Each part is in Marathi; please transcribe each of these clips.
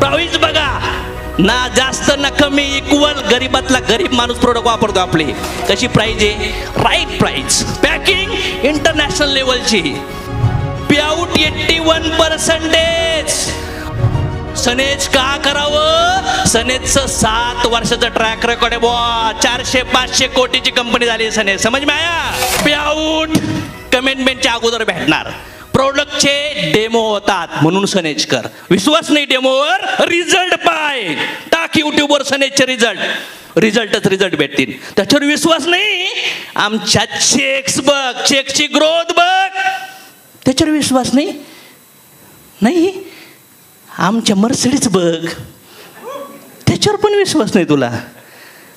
प्राइस बघा ना जास्त ना कमी, इक्वल. गरीबातला गरीब माणूस प्रोडक्ट वापरतो आपले. कशी प्राइस आहे? Right price. पॅकिंग इंटरनॅशनल लेवलची. पेआउट 81%. सनेज का करावं? सनेजचं 7 वर्षाचं ट्रॅक रेकॉर्ड आहे बुवा. 400-500 कोटीची कंपनी झाली सनेज. समज में आया? पेआउट कमिटमेंटच्या अगोदर भेटणार. प्रोडक्टचे डेमो होतात म्हणून सनेज कर. विश्वास नाही डेमोवर, रिझल्ट पाय. टाक युट्यूबवर सनेजचे रिझल्ट भेटतील. त्याच्यावर विश्वास नाही, आमच्या चेक्स बघ, चेकची ग्रोथ बघ. त्याच्यावर विश्वास नाही, आमच्या मर्सिडीज बघ, त्याच्यावर पण विश्वास नाही तुला.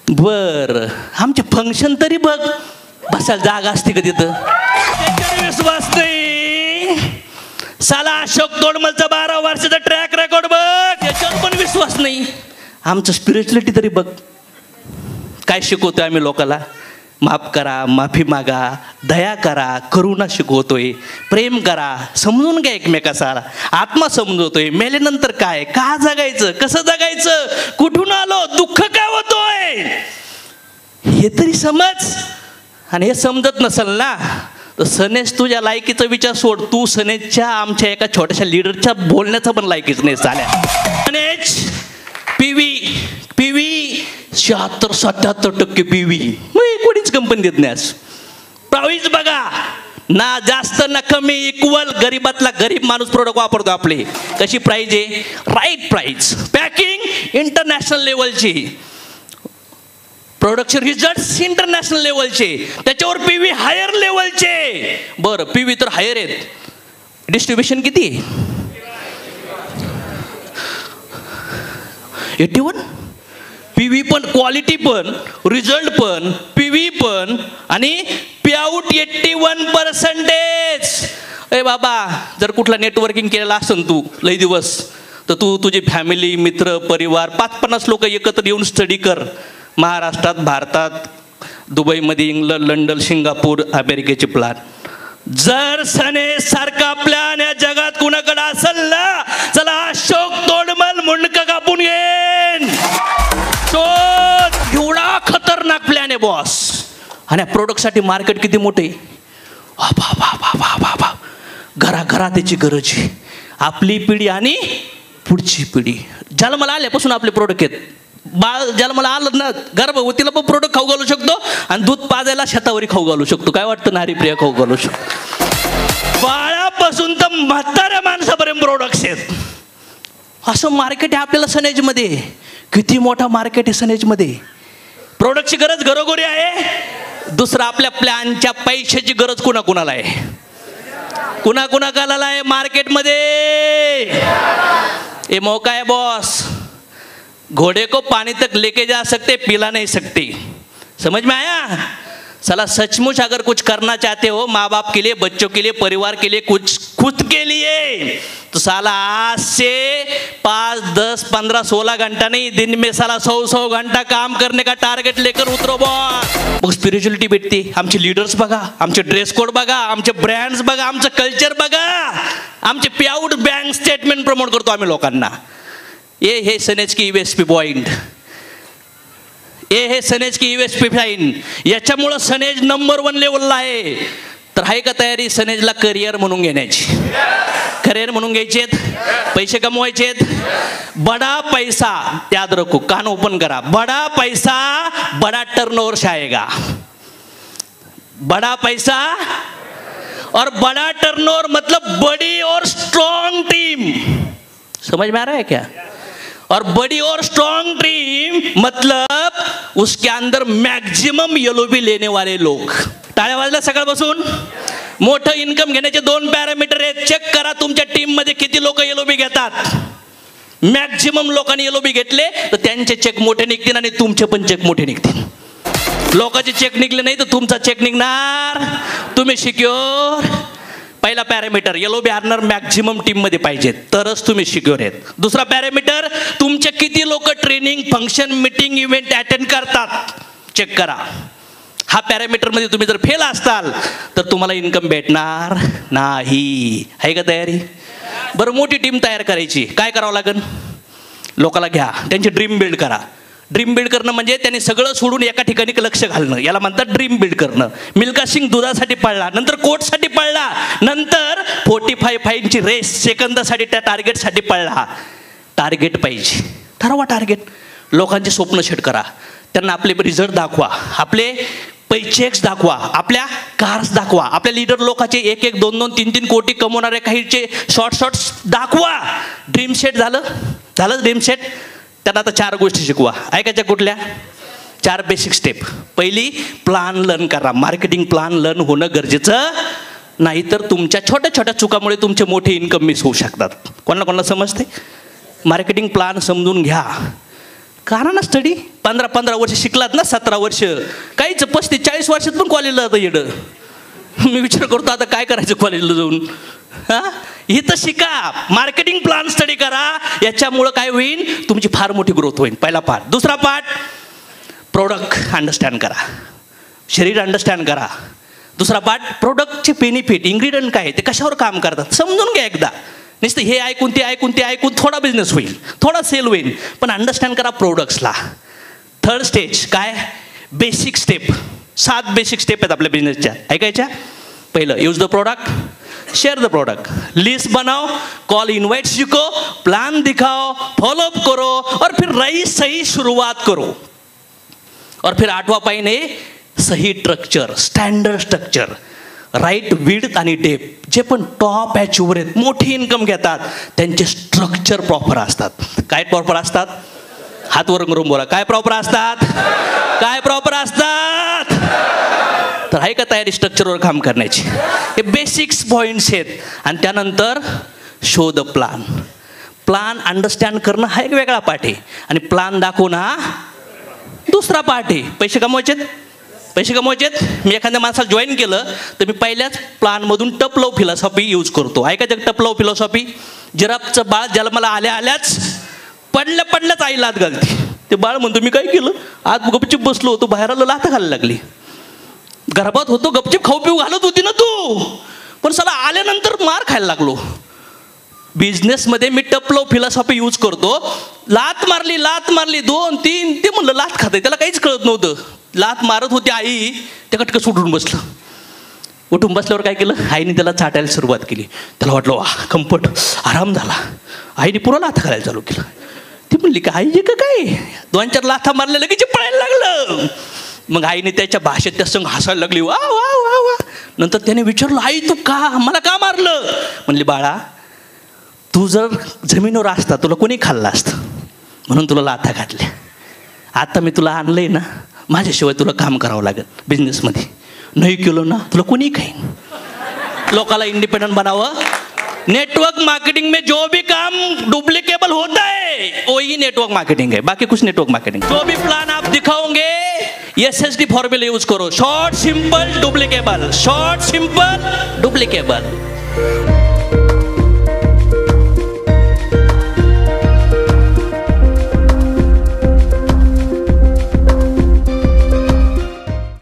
बर, आमचे फंक्शन तरी बघ, बसायला जागा असते का तिथं? त्याच्यावर विश्वास नाही. साला अशोक तोडमलचा 12 वर्षाचा ट्रॅक रेकॉर्ड बघ, त्याच्यावर पण विश्वास नाही. आमचं स्पिरिच्युअलिटी तरी बघ. काय शिकवतोय आम्ही लोकांना? माफ करा, माफी मागा, दया करा, करुणा शिकवतोय, प्रेम करा, समजून घ्या एकमेकाचा, आत्मा समजवतोय. मेल्यानंतर काय, का जगायचं, कसं जगायचं, कुठून आलो, दुःख काय होतोय, हे तरी समज. आणि हे समजत नसेल ना तर सनेज तुझ्या लायकीचा विचार सोड. तू सनेजच्या आमच्या एका छोट्याशा लीडरच्या बोलण्याचा पण लायकीच नाही चाल्या. सनेज पीव्ही 76-77% पीव्ही. मग कोणीच कंपनी देत नाही. प्राइस बघा ना जास्त ना कमी, इक्वल. गरीबातला गरीब माणूस प्रोडक्ट वापरतो आपले. कशी प्राइस आहे? Right price. पॅकिंग इंटरनॅशनल लेवलची. प्रोडक्शन रिझल्ट इंटरनॅशनल लेवलचे. त्याच्यावर पीव्ही हायर लेवलचे. बरं, पीव्ही तर हायर आहेत. डिस्ट्रीब्युशन किती? 81. पीव्ही पण, क्वालिटी पण, रिझल्ट पण, पीव्ही पण आणि पेआउट 81%. ए बाबा, जर कुठला नेटवर्किंग केलेला असेल तू लई दिवस, तर तू तुझी फॅमिली, मित्र, परिवार 5-50 लोक एकत्र येऊन स्टडी कर. महाराष्ट्रात, भारतात, दुबईमध्ये, इंग्लंड, लंडन, सिंगापूर, अमेरिकेचे प्लॅन. जर सनेज सारखा प्लॅन या जगात कुणाकडे असेल ना, चला अशोक तोडमल मुंडक कापून घेईन. एवढा खतरनाक प्लॅन आहे बॉस. आणि या प्रोडक्टसाठी मार्केट किती मोठे. घराघरात त्याची गरज आहे. आपली पिढी आणि पुढची पिढी. जन्माला आल्यापासून आपले प्रोडक्ट आहेत. बाळ जन्माला आलं ना, गर्भवतीला पण प्रोडक्ट खाऊ घालू शकतो आणि दूध पाजायला शेतावरी खाऊ घालू शकतो. काय वाटतं? नारी प्रिया खाऊ घालू शकतो. बाळापासून तर म्हाताऱ्या माणसापर्यंत प्रोडक्ट्स आहेत. असं मार्केट आहे आपल्याला सनेजमध्ये. किती मोठा मार्केट आहे सनेजमध्ये. प्रोडक्टची गरज घरोघरी आहे. दुसरं, आपल्या प्लॅनच्या पैशाची गरज कुणाकुणाला आहे? कुणाकुणाला आहे मार्केटमध्ये? ये मौका है बॉस. घोड़े को पानी तक लेके जा सकते, पिला नहीं सकते. समझ में आया? साला सचमुच अगर कुछ करना चाहते हो, माँ बाप के लिए, बच्चों के लिए, परिवार के लिए, कुछ खुद के लिए, तो साला आज से 5, 10, 15, 16 घंटा नहीं, दिन में साला 100 घंटा काम करने का टारगेट लेकर उतरो बॉस. मग स्पिरिच्युअलिटी भेटते. आमचे लीडर्स बघा, आमचे ड्रेस कोड बघा, आमचे ब्रँड्स बघा, आमचं कल्चर बघा, आमचे पेआउट बँक स्टेटमेंट प्रमोट करतो आम्ही लोकांना. ये है सनेज की यूएसपी पॉइंट. ये है सनेज की यूएसपी पॉइंट. याच्यामुळं सनेज नंबर 1 लेवलला आहे. तर आहे का तयारी सनेजला करिअर म्हणून घेण्याची? करिअर म्हणून घ्यायचे, पैसे कमवायचे. बडा पैसा, याद रखो, कान ओपन करा. बडा पैसा बडा टर्नओवर से आएगा. बडा पैसा और बड़ा टर्नओवर मतलब बड़ी और स्ट्रॉन्ग टीम. समझ में आ रहा है क्या? और बड़ी और स्ट्रॉन्ग टीम मतलब उसके अंदर मैक्सिमम एलओबी लेने वाले लोग. टाळ्या वाजल्या सकाळपासून. मोठं इन्कम घेण्याचे 2 पॅरामीटर आहेत. चेक करा तुमच्या टीम मध्ये किती लोक एलओबी घेतात. मॅक्सिमम लोकांनी एलओबी घेतले तर त्यांचे चेक मोठे निघतील आणि तुमचे पण चेक मोठे निघतील. लोकांचे चेक निघले नाही तर तुमचा चेक निघणार. तुम्ही सिक्युअर. पहिला parameter, LOB earner maximum team मध्ये पाहिजेत तरच तुम्ही सिक्युअर आहेत. दुसरा पॅरामीटर, तुमचे किती लोक training, function, meeting, event attend करतात. चेक करा. हा पॅरामीटर मध्ये तुम्ही जर फेल असताल तर तुम्हाला इन्कम भेटणार नाही. आहे का तयारी? बरं, मोठी टीम तयार करायची. काय करावं लागेल? लोकाला घ्या, त्यांची ड्रीम बिल्ड करा. ड्रीम बिल्ड करणं म्हणजे त्यांनी सगळं सोडून एका ठिकाणी लक्ष घालणं, याला म्हणतात ड्रीम बिल्ड करणं. मिल्खा सिंग दुधासाठी पळला, नंतर कोटसाठी पळला, नंतर 45 रेस सेकंदासाठी त्या टार्गेटसाठी पळला. टार्गेट पाहिजे, ठरवा टार्गेट. लोकांचे स्वप्न सेट करा, त्यांना आपले रिझल्ट दाखवा, आपले पैचेक्स दाखवा, आपल्या कार्स दाखवा, आपल्या लीडर लोकांचे 1-1, 2-2, 3-3 कोटी कमवणारे काहीचे शॉर्ट्स दाखवा. ड्रीम सेट झालं ड्रीम सेट. त्यांना आता 4 गोष्टी शिकवा. ऐकायच्या कुठल्या? 4 बेसिक स्टेप. पहिली, प्लान लर्न करा. मार्केटिंग प्लान लर्न होणं गरजेचं, नाहीतर तुमच्या छोट्या छोट्या चुकामुळे तुमचे मोठे इन्कम मिस होऊ शकतात. कोणाला समजते? मार्केटिंग प्लान समजून घ्या. कारण ना स्टडी 15 वर्ष शिकलात ना, 17 वर्ष, काहीच 35-40 वर्षात पण कॉलेजला जातं येडं. मी विचार करतो आता काय करायचं कॉलेजला जाऊन. इथं शिका, मार्केटिंग प्लान स्टडी करा. याच्यामुळं काय होईल? तुमची फार मोठी ग्रोथ होईल. पहिला पार्ट. दुसरा पार्ट, प्रोडक्ट अंडरस्टँड करा, शरीर अंडरस्टँड करा. दुसरा पार्ट, प्रोडक्टचे बेनिफिट, इन्ग्रेडियंट काय, ते कशावर काम करतात समजून घ्या एकदा. नुसतं हे ऐकून ते ऐकून थोडा बिझनेस होईल, थोडा सेल होईल, पण अंडरस्टँड करा प्रोडक्ट्सला. थर्ड स्टेज काय? Basic step. 7 बेसिक स्टेप आहेत आपल्या बिझनेसच्या. ऐकायच्या? पहिलं, use the product, share the product, list बनाओ, कॉल इनवाइट सीखो, प्लान दिखाओ, फॉलोअप करो और फिर सही शुरुआत करो. और फिर 8वां पॉइंट आहे सही structure, standard structure. Right width आणि डेप्थ. जे पण टॉप अचीवर आहेत, मोठी इन्कम घेतात, त्यांचे स्ट्रक्चर प्रॉपर असतात. काय प्रॉपर असतात? हात वर करून बोला. काय प्रॉपर असतात? काय प्रॉपर असतात? तर आहे का तयारी स्ट्रक्चरवर काम करण्याची? हे बेसिक्स पॉइंट्स आहेत. आणि त्यानंतर show the plan. Plan understand करणं हा एक वेगळा पार्ट आहे, आणि प्लान दाखवणं हा दुसरा पार्ट आहे. पैसे कमवायचेत. मी एखाद्या माणसाला जॉईन केलं तर मी पहिल्याच प्लानमधून टप लव फिलॉसॉफी यूज करतो. ऐकायचं? टप लव फिलॉसॉफी. जिराफचं बाळ जन्माला आल्याच पडल्याच आई लात घालते. ते बाळ म्हणतो मी काय केलं? आज गपचिप बसलो होतो, बाहेर आलं लाथ घालायला लागली. गर्भात होतो गपचिप खाऊ पिऊ घालत होती ना तू, पण साला आल्यानंतर मार खायला लागलो. बिझनेसमध्ये मी टप लव फिलॉसॉफी यूज करतो. लात मारली 2-3, ते म्हणलं लात खाते, त्याला काहीच कळत नव्हतं. लात मारत होती आई, त्या कटकस उठून बसलं. उठून बसल्यावर काय केलं? आईने त्याला चाटायला सुरुवात केली. त्याला वाटलं वा कम्फर्ट, आराम झाला. आईने पुन्हा लाथा घालायला चालू केलं. ती म्हणली का आई का काय? 2-4 लाथा मारल्या लगेच पळायला लागलं. मग आईने त्याच्या भाषेत त्या संग हसायला लागली. वा वा वा वा. नंतर त्याने विचारलं आई तू मला का मारलं? म्हणली बाळा तू जर जमिनीवर असता तुला कोणी खाल्लं असतं, म्हणून तुला लाथा घातल्या. आता मी तुला आणलंय ना, माझ्याशिवाय तुला काम करावं लागेल बिझनेसमध्ये. नाही केलं ना तुला कोणी खाईन. लोकाला इंडिपेंडेंट बनावं. नेटवर्क मार्केटिंग में जो भी काम डुप्लीकेबल होता है वही नेटवर्क मार्केटिंग है, बाकी कुछ नेटवर्क मार्केटिंग. जो भी प्लान आप दिखाओगे SSD फॉर्मूला यूज करो. Short simple duplicable, short simple duplicable.